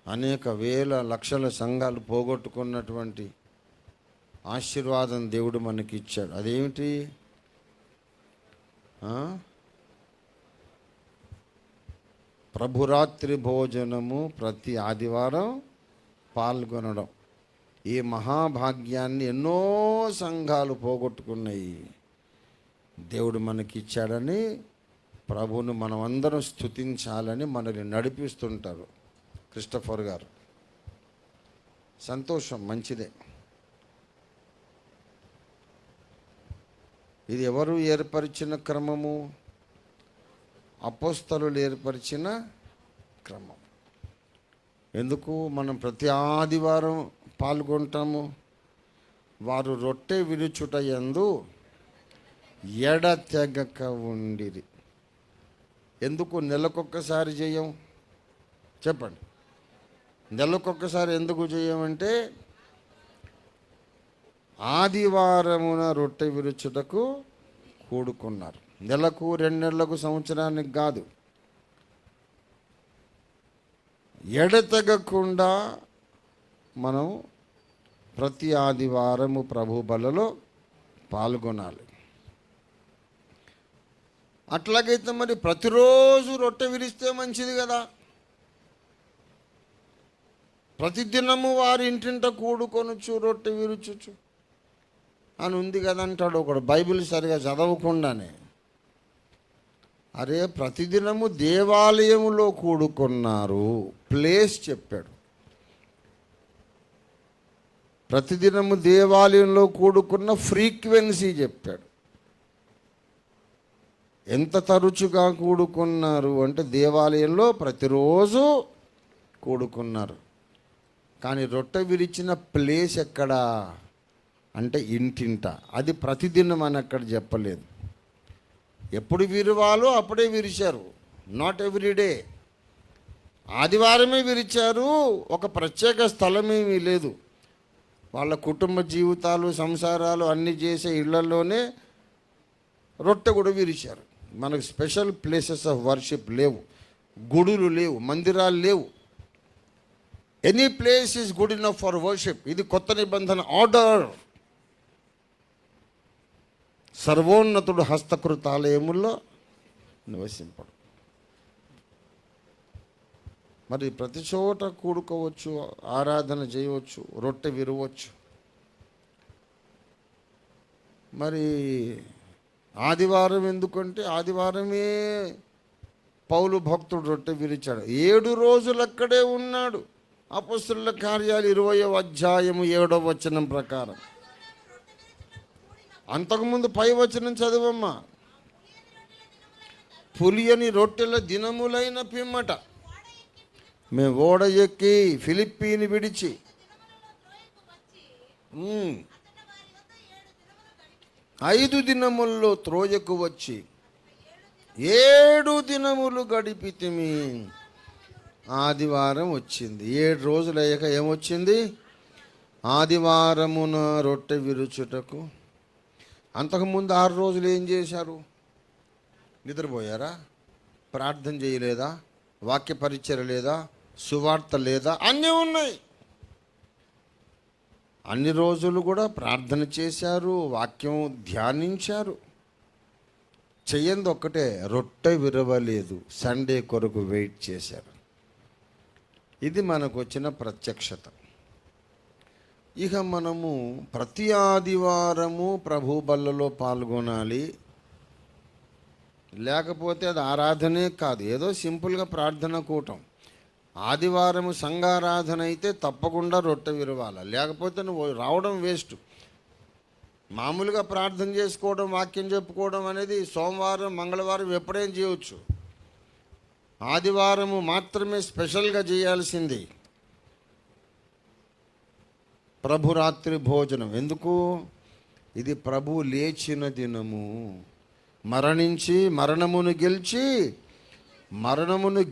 అనేక వేల లక్షల సంఘాలు పోగొట్టుకున్నటువంటి ఆశీర్వాదం దేవుడు మనకి ఇచ్చాడు. అదేమిటి? ప్రభురాత్రి భోజనము ప్రతి ఆదివారం పాల్గొనడం. ఈ మహాభాగ్యాన్ని ఎన్నో సంఘాలు పోగొట్టుకున్నాయి. దేవుడు మనకి ఇచ్చాడని ప్రభువును మనం అందరం స్తుతించాలని మనల్ని నడిపిస్తుంటారు క్రిస్టఫర్ గారు. సంతోషం, మంచిదే. ఇది ఎవరు ఏర్పరిచిన క్రమము? అపోస్తలులు ఏర్పరిచిన క్రమం. ఎందుకు మనం ప్రతి ఆదివారం పాల్గొంటాము? వారు రొట్టె విరుచుట యందు ఎడతెగక ఉండిరి. ఎందుకు నెలకొక్కసారి చేయం? చెప్పండి. నెలకొక్కసారి ఎందుకు చేయమంటే ఆదివారమున రొట్టె విరుచుటకు కూడుకున్నారు. నెలకు, 2 నెలలకు, సంవత్సరానికి కాదు. ఎడతెగకుండా మనం ప్రతి ఆదివారము ప్రభు బలలో పాల్గొనాలి. అట్లాగైతే మరి ప్రతిరోజు రొట్టె విరిస్తే మంచిది కదా. ప్రతిదినము వారి ఇంటింట కూడుకొనొచ్చు, రొట్టె విరుచుచు అని ఉంది కదా అంటాడు ఒకడు, బైబిల్ సరిగా చదవకుండానే. అరే, ప్రతిదినము దేవాలయములో కూడుకున్నారు, ప్లేస్ చెప్పాడు. ప్రతిదినము దేవాలయంలో కూడుకున్న ఫ్రీక్వెన్సీ చెప్పాడు. ఎంత తరచుగా కూడుకున్నారు అంటే దేవాలయంలో ప్రతిరోజు కూడుకున్నారు. కానీ రొట్టె విరిచిన ప్లేస్ ఎక్కడా అంటే ఇంటింట. అది ప్రతిదినం అని అక్కడ చెప్పలేదు. ఎప్పుడు విరవాలో అప్పుడే విరిచారు, నాట్ ఎవ్రీడే. ఆదివారమే విరిచారు, ఒక ప్రత్యేక స్థలమేమీ లేదు. వాళ్ళ కుటుంబ జీవితాలు, సంసారాలు అన్నీ చేసే ఇళ్లలోనే రొట్టె కూడా విరిచారు. మనకు స్పెషల్ ప్లేసెస్ ఆఫ్ వర్షిప్ లేవు, గుడులు లేవు, మందిరాలు లేవు. Any place is good enough for worship. ఇది కొత్త నిబంధన ఆర్డర్. సర్వోన్నతుడు హస్తకృతాలయముల్లో నివసింపడు. మరి ప్రతి చోట కూడుకోవచ్చు, ఆరాధన చేయవచ్చు, రొట్టె విరవచ్చు. మరి ఆదివారం ఎందుకంటే ఆదివారమే పౌలు భక్తుడు రొట్టె విరిచాడు. 7 రోజులు అక్కడే ఉన్నాడు. అపొస్తలుల కార్యాలు 20వ అధ్యాయము 7వ వచనం ప్రకారం. అంతకుముందు పై వచనం చదవమ్మా. పులియని రొట్టెల దినములైన పిమ్మట మేము ఓడ ఎక్కి ఫిలిప్పీని విడిచి 5 దినముల్లో త్రోయకు వచ్చి 7 దినములు గడిపితిమి. ఆదివారం వచ్చింది. 7 రోజులు అయ్యాక ఏమొచ్చింది? ఆదివారమున రొట్టె విరుచుటకు. అంతకుముందు 6 రోజులు ఏం చేశారు? నిద్రపోయారా? ప్రార్థన చేయలేదా? వాక్య పరిచర్య లేదా? సువార్త లేదా? అన్నీ ఉన్నాయి. అన్ని రోజులు కూడా ప్రార్థన చేశారు, వాక్యం ధ్యానించారు. చెయ్యంది ఒక్కటే, రొట్టె విరవలేదు. సండే కొరకు వెయిట్ చేశారు. ఇది మనకు వచ్చిన ప్రత్యక్షత. ఇక మనము ప్రతి ఆదివారము ప్రభు బల్లలో పాల్గొనాలి. లేకపోతే అది ఆరాధనే కాదు, ఏదో సింపుల్గా ప్రార్థన కూటం. ఆదివారము సంఘారాధన అయితే తప్పకుండా రొట్టె విరవాలి, లేకపోతే నువ్వు రావడం వేస్ట్. మామూలుగా ప్రార్థన చేసుకోవడం, వాక్యం చెప్పుకోవడం అనేది సోమవారం, మంగళవారం ఎప్పుడైనా చేయవచ్చు. ఆదివారము మాత్రమే స్పెషల్గా చేయాల్సింది ప్రభురాత్రి భోజనం. ఎందుకు? ఇది ప్రభు లేచిన దినము. మరణించి మరణమును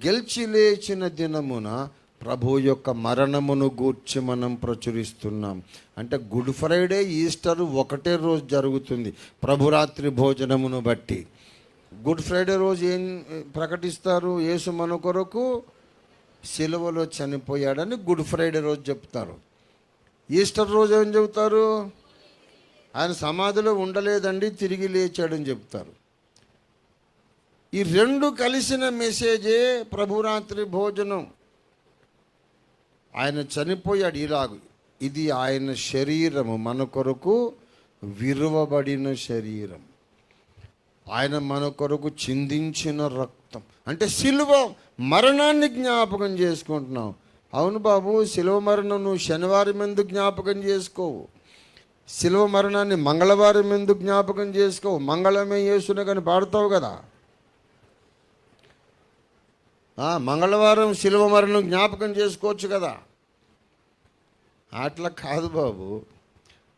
గెలిచి లేచిన దినమున ప్రభు యొక్క మరణమును గూర్చి మనం ప్రచురిస్తున్నాం. అంటే గుడ్ ఫ్రైడే, ఈస్టర్ ఒకటే రోజు జరుగుతుంది ప్రభురాత్రి భోజనమును బట్టి. గుడ్ ఫ్రైడే రోజు ఏం ప్రకటిస్తారు? యేసు మన కొరకు సిలువలో చనిపోయాడని గుడ్ ఫ్రైడే రోజు చెప్తారు. ఈస్టర్ రోజు ఏం చెబుతారు? ఆయన సమాధిలో ఉండలేదండి, తిరిగి లేచాడని చెప్తారు. ఈ రెండు కలిసిన మెసేజే ప్రభురాత్రి భోజనం. ఆయన చనిపోయాడు ఇలాగ, ఇది ఆయన శరీరము, మన కొరకు విరువబడిన శరీరం, ఆయన మన కొరకు చిందించిన రక్తం. అంటే సిలువ మరణాన్ని జ్ఞాపకం చేసుకుంటున్నాం. అవును బాబు, సిలువ మరణం నువ్వు శనివారం ఎందుకు జ్ఞాపకం చేసుకోవు? సిలువ మరణాన్ని మంగళవారం ఎందుకు జ్ఞాపకం చేసుకోవు? మంగళమే యేసునే కానీ పాడతావు కదా. మంగళవారం సిలువ మరణం జ్ఞాపకం చేసుకోవచ్చు కదా. అట్లా కాదు బాబు,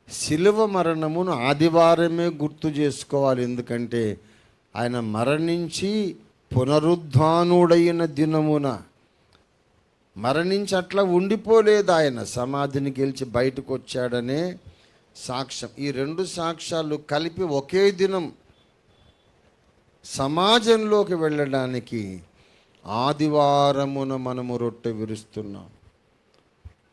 సిలువ మరణమును ఆదివారమే గుర్తు చేసుకోవాలి. ఎందుకంటే ఆయన మరణించి పునరుద్ధానుడైన దినమున మరణించి అట్లా ఉండిపోలేదు, ఆయన సమాధిని గెలిచి బయటకు వచ్చాడనే సాక్ష్యం. ఈ రెండు సాక్ష్యాలు కలిపి ఒకే దినం సమాజంలోకి వెళ్ళడానికి ఆదివారమున మనము రొట్టె విరుస్తున్నాం.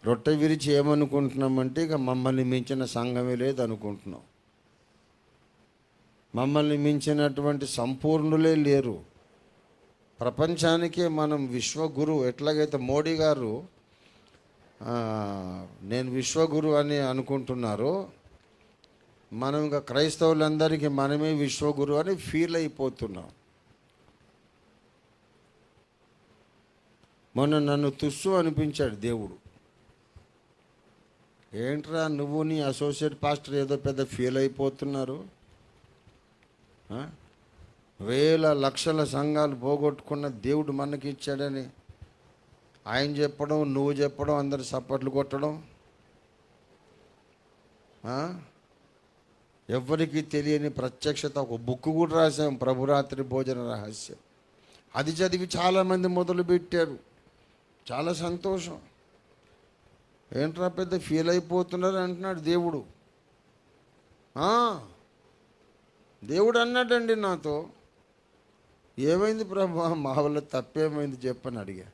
రొట్టె విరిచి ఏమనుకుంటున్నామంటే ఇక మమ్మల్ని మించిన సంఘమే లేదు అనుకుంటున్నాం. మమ్మల్ని మించినటువంటి సంపూర్ణులే లేరు ప్రపంచానికే. మనం విశ్వగురు, ఎట్లాగైతే మోడీ గారు నేను విశ్వగురు అని అనుకుంటున్నారో, మనం ఇంకా క్రైస్తవులందరికీ మనమే విశ్వగురు అని ఫీల్ అయిపోతున్నాం. మొన్న నన్ను తుస్సు అనిపించాడు దేవుడు. ఏంట్రా నువ్వు నీ అసోసియేట్ పాస్టర్ ఏదో పెద్ద ఫీల్ అయిపోతున్నారు, వేల లక్షల సంఘాలు పోగొట్టుకున్న దేవుడు మనకి ఇచ్చాడని ఆయన చెప్పడం, నువ్వు చెప్పడం, అందరు చప్పట్లు కొట్టడం, ఎవ్వరికీ తెలియని ప్రత్యక్షత. ఒక బుక్ కూడా రాసాం, ప్రభురాత్రి భోజన రహస్యం. అది చదివి చాలామంది మొదలుపెట్టారు. చాలా సంతోషం. ఏంట్రా పెద్ద ఫీల్ అయిపోతున్నారు అంటున్నాడు దేవుడు. దేవుడు అన్నాడండి నాతో, ఏమైంది ప్రభా, మా వల్ల తప్పేమైంది చెప్పని అడిగా.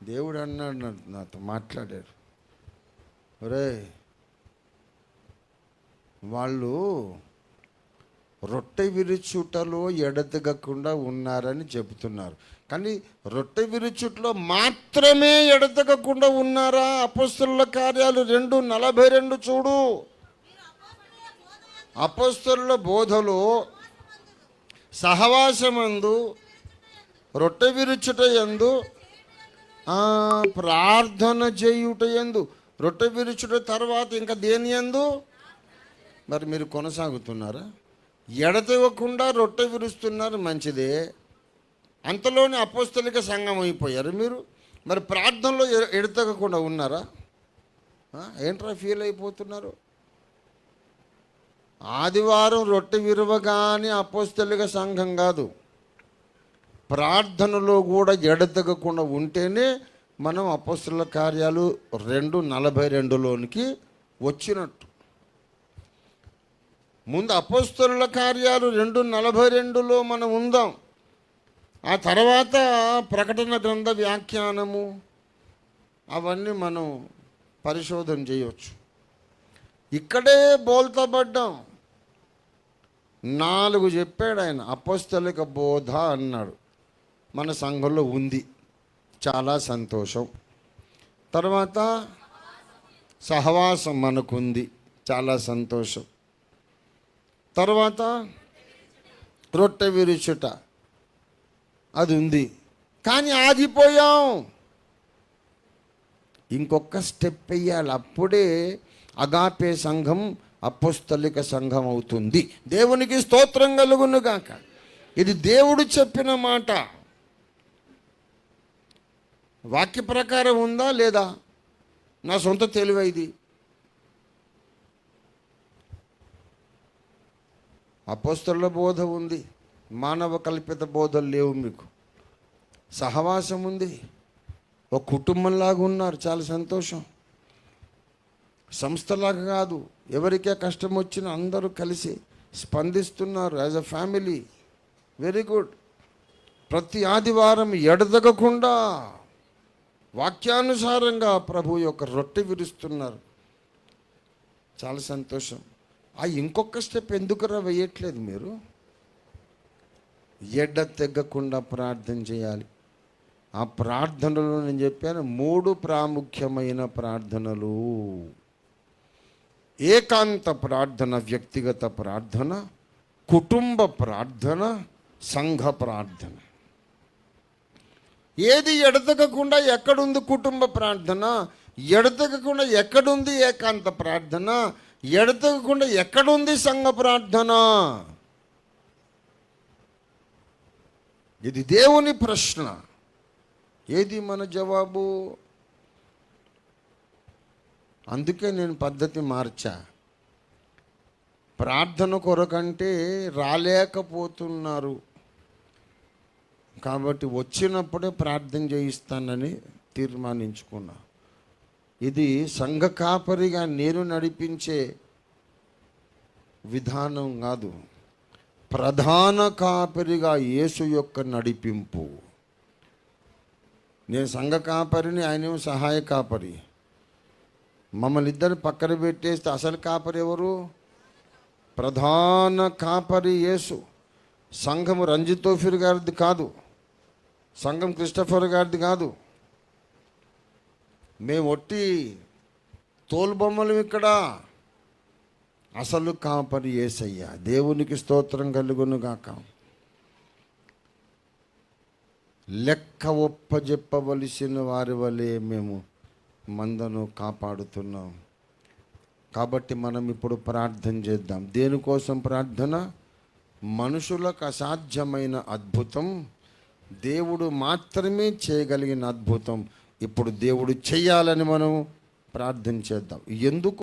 దేవుడు అన్నాడు నాతో, మాట్లాడారు. ఒరే, వాళ్ళు రొట్టె విరుచుటలో ఎడతెగకుండా ఉన్నారని చెబుతున్నారు, కానీ రొట్టె విరుచుట్లో మాత్రమే ఎడతెగకుండా ఉన్నారా? అపొస్తలుల కార్యాలు 2:42 చూడు. అపొస్తలుల బోధలో సహవాసమందు, రొట్టె విరుచుట యందు, ప్రార్థన చేయుట యందు, రొట్టె విరుచుట తర్వాత ఇంకా దేని యందు? మరి మీరు కొనసాగుతున్నారా? ఎడతెగకుండా రొట్టె విరుస్తున్నారు, మంచిదే. అంతలోనే అపొస్తలిక సంఘం అయిపోయారు మీరు. మరి ప్రార్థనలో ఎడతెగకుండా ఉన్నారా? ఏంట్రా ఫీల్ అయిపోతున్నారు? ఆదివారం రొట్టె విరవగానే అపొస్తలిక సంఘం కాదు, ప్రార్థనలో కూడా ఎడతెగకుండా ఉంటేనే మనం అపొస్తలుల కార్యాలు 2:42లోనికి వచ్చినట్టు. ముందు అపొస్తలుల కార్యాలు 2:42లో మనం ఉందాం. ఆ తర్వాత ప్రకటన గ్రంథ వ్యాఖ్యానము అవన్నీ మనం పరిశోధన చేయవచ్చు. ఇక్కడే బోల్తబడ్డాం. 4 చెప్పాడు ఆయన. అపొస్తలిక బోధ అన్నాడు, మన సంఘంలో ఉంది, చాలా సంతోషం. తర్వాత సహవాసం మనకుంది, చాలా సంతోషం. తర్వాత రొట్టె విరుచుట అది ఉంది, కానీ ఆగిపోయాం. ఇంకొక స్టెప్ వేయాలి, అప్పుడే అగాపే సంఘం అపొస్తలిక సంఘం అవుతుంది. దేవునికి స్తోత్రం కలుగును గాక. ఇది దేవుడు చెప్పిన మాట. వాక్య ప్రకారం ఉందా లేదా? నా సొంత తెలివి ఇది. అపొస్తలుల బోధ ఉంది, మానవ కల్పిత బోధలు లేవు మీకు. సహవాసం ఉంది, ఒక కుటుంబంలాగా ఉన్నారు, చాలా సంతోషం. సంస్థలాగా కాదు, ఎవరికే కష్టం వచ్చినా అందరూ కలిసి స్పందిస్తున్నారు as a family. Very good. ప్రతి ఆదివారం ఎడతెగకుండా వాక్యానుసారంగా ప్రభు యొక్క రొట్టె విరుస్తున్నారు. చాలా సంతోషం. ఇంకొక స్టెప్ ఎందుకురా వేయట్లేదు మీరు? ఎడతెగకుండా ప్రార్థన చేయాలి. ఆ ప్రార్థనలు నేను చెప్పాను 3 ప్రాముఖ్యమైన ప్రార్థనలు. ఏకాంత ప్రార్థన, వ్యక్తిగత ప్రార్థన, కుటుంబ ప్రార్థన, సంఘ ప్రార్థన. ఏది ఎడతెగకుండా ఎక్కడుంది కుటుంబ ప్రార్థన? ఎడతెగకుండా ఎక్కడుంది ఏకాంత ప్రార్థన? ఎడతెగకుండా ఎక్కడుంది సంఘ ప్రార్థన? ఇది దేవుని ప్రశ్న. ఏది మన జవాబు? అందుకే నేను పద్ధతి మార్చా. ప్రార్థన కొరకంటే రాలేకపోతున్నారు కాబట్టి వచ్చినప్పుడే ప్రార్థన చేయిస్తానని తీర్మానించుకున్నా. ఇది సంఘ కాపరిగా నేను నడిపించే విధానం కాదు, ప్రధాన కాపరిగా యేసు యొక్క నడిపింపు. నేను సంఘ కాపరిని, ఆయన సహాయ కాపరి. మమ్మల్ని ఇద్దరు పక్కన పెట్టేస్తే అసలు కాపరి ఎవరు? ప్రధాన కాపరి యేసు. సంఘము రంజిత్ తోఫీర్ గారిది కాదు, సంఘం క్రిస్టఫర్ గారిది కాదు. మేము ఒట్టి తోలుబొమ్మలు ఇక్కడ. అసలు కాపరి యేసయ్య. దేవునికి స్తోత్రం కలుగును గాక. లెక్క ఒప్పజెప్పవలసిన వారి వలె మేము మందను కాపాడుతున్నాం. కాబట్టి మనం ఇప్పుడు ప్రార్థన చేద్దాం. దేనికోసం ప్రార్థన? మనుషులకు అసాధ్యమైన అద్భుతం దేవుడు మాత్రమే చేయగలిగిన అద్భుతం ఇప్పుడు దేవుడు చేయాలని మనం ప్రార్థన చేద్దాం. ఎందుకు?